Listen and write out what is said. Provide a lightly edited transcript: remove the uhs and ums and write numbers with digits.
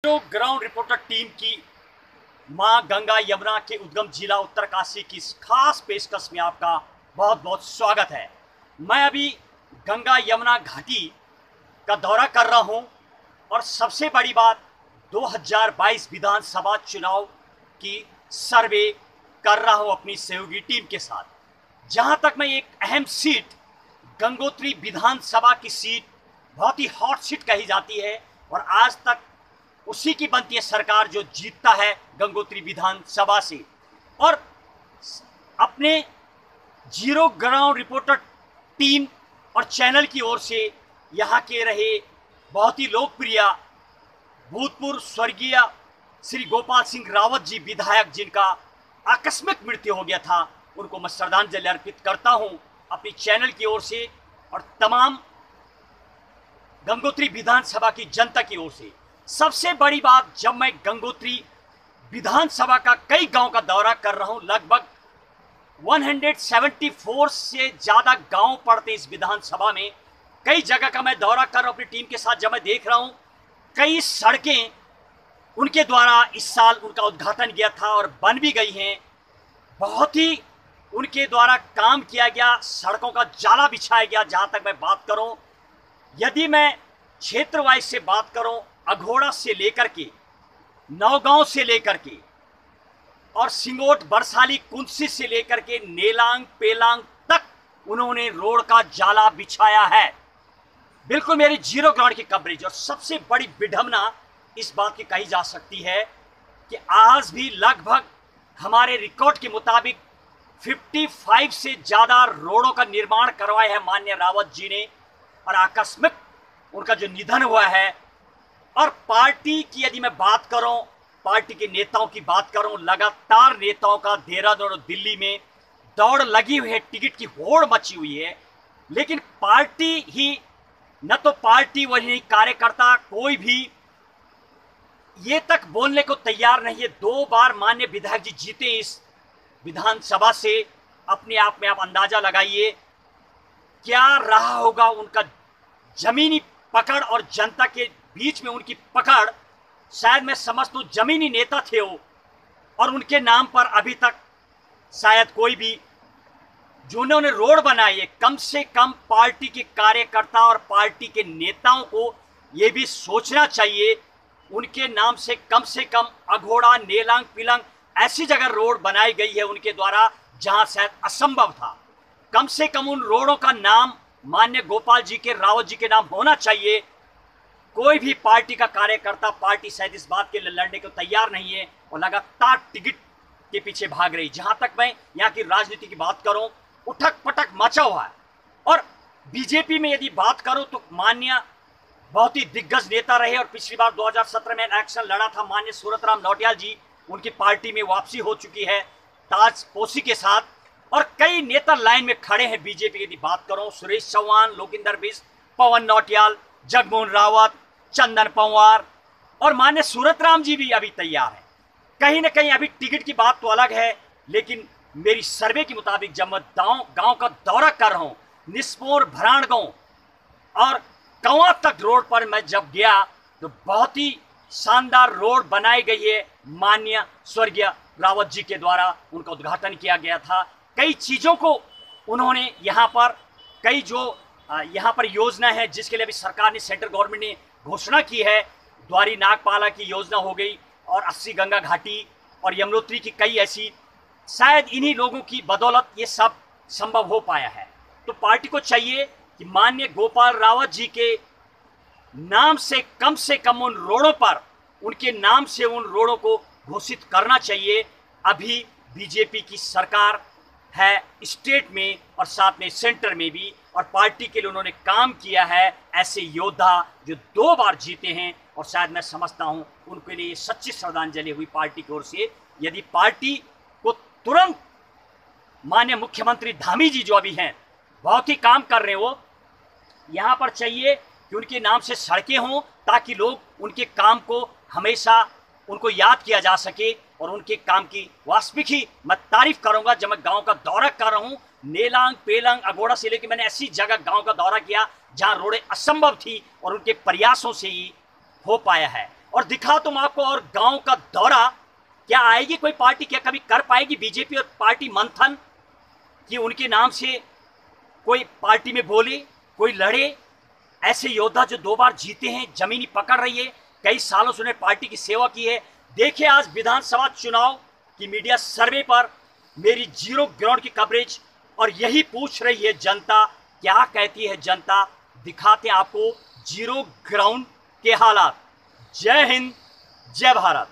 जो ground reporter team की मां गंगा यमुना के उद्गम जिला उत्तरकाशी की इस खास पेशकश में आपका बहुत बहुत स्वागत है। मैं अभी गंगा यमुना घाटी का दौरा कर रहा हूं और सबसे बड़ी बात 2022 विधानसभा चुनाव की सर्वे कर रहा हूं अपनी सहयोगी टीम के साथ। जहां तक मैं एक अहम सीट गंगोत्री विधानसभा की सीट बहुत ही हॉट सीट कही जाती है और आज तक उसी की बनती है सरकार जो जीतता है गंगोत्री विधानसभा से। और अपने जीरो ग्राउंड रिपोर्टर टीम और चैनल की ओर से यहाँ के रहे बहुत ही लोकप्रिय भूतपूर्व स्वर्गीय श्री गोपाल सिंह रावत जी विधायक जिनका आकस्मिक मृत्यु हो गया था, उनको मैं श्रद्धांजलि अर्पित करता हूं अपनी चैनल की ओर से और तमाम गंगोत्री विधानसभा की जनता की ओर से। सबसे बड़ी बात, जब मैं गंगोत्री विधानसभा का कई गांव का दौरा कर रहा हूं, लगभग 174 से ज़्यादा गांव पड़ते इस विधानसभा में। कई जगह का मैं दौरा कर रहा हूं अपनी टीम के साथ। जब मैं देख रहा हूं कई सड़कें उनके द्वारा इस साल उनका उद्घाटन किया था और बन भी गई हैं। बहुत ही उनके द्वारा काम किया गया, सड़कों का जाला बिछाया गया। जहां तक मैं बात करूं, यदि मैं क्षेत्र वाइज से बात करूं, अघोड़ा से लेकर के नौगांव से लेकर के और सिंगोट बरसाली कुंसी से लेकर के नेलांग पेलांग तक उन्होंने रोड का जाला बिछाया है। बिल्कुल मेरी जीरो ग्राउंड की कवरेज। और सबसे बड़ी विडंबना इस बात की कही जा सकती है कि आज भी लगभग हमारे रिकॉर्ड के मुताबिक 55 से ज़्यादा रोडों का निर्माण करवाया है माननीय रावत जी ने। और आकस्मिक उनका जो निधन हुआ है, और पार्टी की यदि मैं बात करूं, पार्टी के नेताओं की बात करूं, लगातार नेताओं का देहरादून और दिल्ली में दौड़ लगी हुई है, टिकट की होड़ मची हुई है। लेकिन पार्टी ही न तो पार्टी वही कार्यकर्ता कोई भी ये तक बोलने को तैयार नहीं है। 2 बार माननीय विधायक जी जीते इस विधानसभा से। अपने आप में आप अंदाजा लगाइए क्या रहा होगा उनका जमीनी पकड़ और जनता के बीच में उनकी पकड़। शायद मैं समझता हूं जमीनी नेता थे वो, और उनके नाम पर अभी तक शायद कोई भी जो उन्होंने रोड बनाई है, कम से कम पार्टी के कार्यकर्ता और पार्टी के नेताओं को ये भी सोचना चाहिए उनके नाम से कम अघोड़ा नेलांग पिलंग ऐसी जगह रोड बनाई गई है उनके द्वारा जहां शायद असंभव था। कम से कम उन रोडों का नाम माननीय गोपाल जी के रावत जी के नाम होना चाहिए। कोई भी पार्टी का कार्यकर्ता, पार्टी शायद इस बात के लिए लड़ने को तैयार नहीं है और लगातार टिकट के पीछे भाग रही। जहां तक मैं यहाँ की राजनीति की बात करूं, उठक पटक मचा हुआ है। और बीजेपी में यदि बात करूं तो माननीय बहुत ही दिग्गज नेता रहे और पिछली बार 2017 में इलेक्शन लड़ा था माननीय सूरतराम नौटियाल जी, उनकी पार्टी में वापसी हो चुकी है ताजपोशी के साथ। और कई नेता लाइन में खड़े हैं बीजेपी की यदि बात करूं, सुरेश चौहान, लोकिंदर बिष्ट, पवन नौटियाल, जगमोहन रावत, चंदन पंवार और माननीय सूरतराम जी भी अभी तैयार है। कहीं ना कहीं अभी टिकट की बात तो अलग है, लेकिन मेरी सर्वे के मुताबिक जब मैं गांव का दौरा कर रहा हूं, निस्पोर भराणगांव और कंवा तक रोड पर मैं जब गया तो बहुत ही शानदार रोड बनाई गई है। माननीय स्वर्गीय रावत जी के द्वारा उनका उद्घाटन किया गया था। कई चीज़ों को उन्होंने यहाँ पर कई जो यहाँ पर योजना है जिसके लिए अभी सरकार ने, सेंट्रल गवर्नमेंट ने घोषणा की है। द्वारी नागपाला की योजना हो गई और 80 गंगा घाटी और यमुनोत्री की कई ऐसी, शायद इन्हीं लोगों की बदौलत ये सब संभव हो पाया है। तो पार्टी को चाहिए कि माननीय गोपाल रावत जी के नाम से कम उन रोडों पर, उनके नाम से उन रोडों को घोषित करना चाहिए। अभी बीजेपी की सरकार है स्टेट में और साथ में सेंटर में भी, और पार्टी के लिए उन्होंने काम किया है। ऐसे योद्धा जो 2 बार जीते हैं, और शायद मैं समझता हूं उनके लिए सच्ची श्रद्धांजलि हुई पार्टी की ओर से। यदि पार्टी को तुरंत माननीय मुख्यमंत्री धामी जी जो अभी हैं, बहुत ही काम कर रहे हैं, वो यहाँ पर चाहिए कि उनके नाम से सड़कें हों ताकि लोग उनके काम को हमेशा उनको याद किया जा सके। और उनके काम की वास्तविक ही मैं तारीफ करूंगा। जब मैं गांव का दौरा कर रहा हूं, नेलांग पेलांग अघोड़ा से लेकर मैंने ऐसी जगह गांव का दौरा किया जहां रोडें असंभव थी और उनके प्रयासों से ही हो पाया है। और दिखा तुम आपको, और गांव का दौरा। क्या आएगी कोई पार्टी, क्या कभी कर पाएगी बीजेपी और पार्टी मंथन कि उनके नाम से कोई पार्टी में बोले, कोई लड़े? ऐसे योद्धा जो 2 बार जीते हैं, जमीनी पकड़ रही है, कई सालों से उन्हें पार्टी की सेवा की है। देखिए आज विधानसभा चुनाव की मीडिया सर्वे पर मेरी जीरो ग्राउंड की कवरेज, और यही पूछ रही है जनता, क्या कहती है जनता। दिखाते हैं आपको जीरो ग्राउंड के हालात। जय हिंद, जय भारत।